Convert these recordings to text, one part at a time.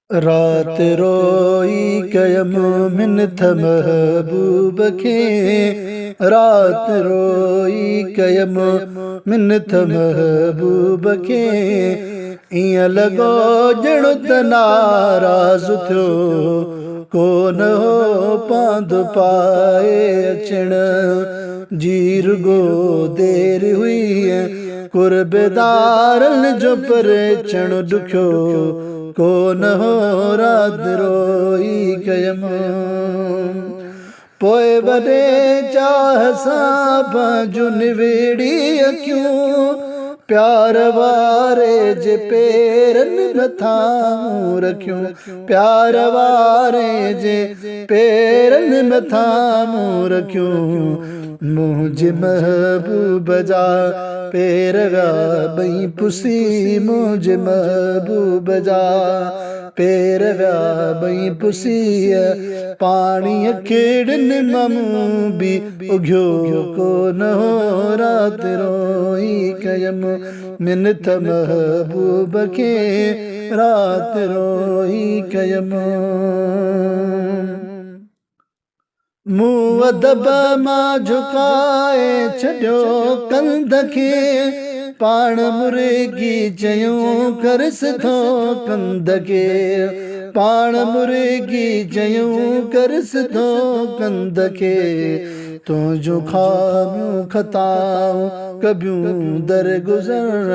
रात रोई कयम मिन्नत महबूब खे रात रोई कयम मिन्नत महबूब खे इं लगो जणो त नाराज़ थियो कोन हो पांद पाए अचण जीर गो देर हुई कुर्बदारन जो पर चण दुखियो कोन हो रात रोई कयम पोइ वॾे चाह सां पंहिंजूं निवेड़ी अखियूं प्यार वारे जे पेरनि मथां रखियूं प्यार वारे जे पेरनि मथां रखियूं मुंहिंजे महबूब जा पेर विया ॿई पुसी मुंहिंजे महबूब जा पेर विया ॿई पुसी पाणीअ खेड़नि मां बि उघियो कोन हो रात रोई कयम मिन्नत महबूब खे रात रोई कयम मुंहुं अदब मां झुकाए छॾियो कंध खे पाण मुर्गी चयूं करस थो कंध खे पाण मुर्गी चयूं करस थो कंध खे तुंहिंजूं खामियूं खताऊं कबियूं दरगुज़र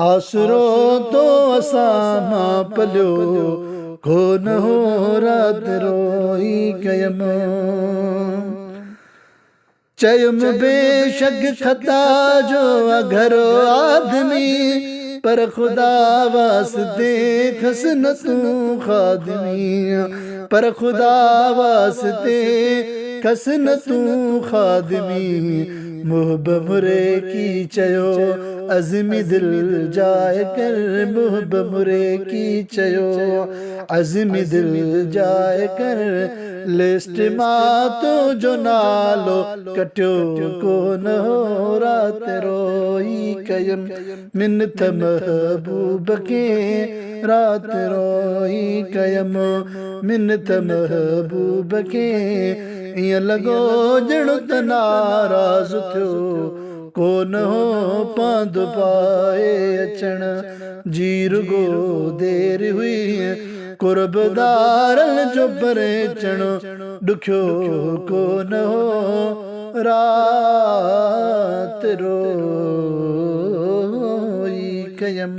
आसरो तो असां मां पलियो कोन हो रात रोई कयम चयुम बेशक खता जो अघरो आदमी पर खुदा वास्ते खस न तूं खादमी पर खुदा वास्ते खस न तूं खादमी मुहब मुरे की चयो अज़मी दिल जाए कर मुहब मुरे की चयो अज़मी दिल जाए कर लिस्ट मां तो जो नालो कटियो कोन हो रात रोई कयम मिन्नत महबूब खे रात रोई कयम मिन्नत महबूब खे ईअं लॻो ॼणो त नाराज़ थियो कोन हो पांद पाए अचण जीर गो देर हुई कुर्बदारन जो परे चण दुखियो कोन हो रात रोई कयम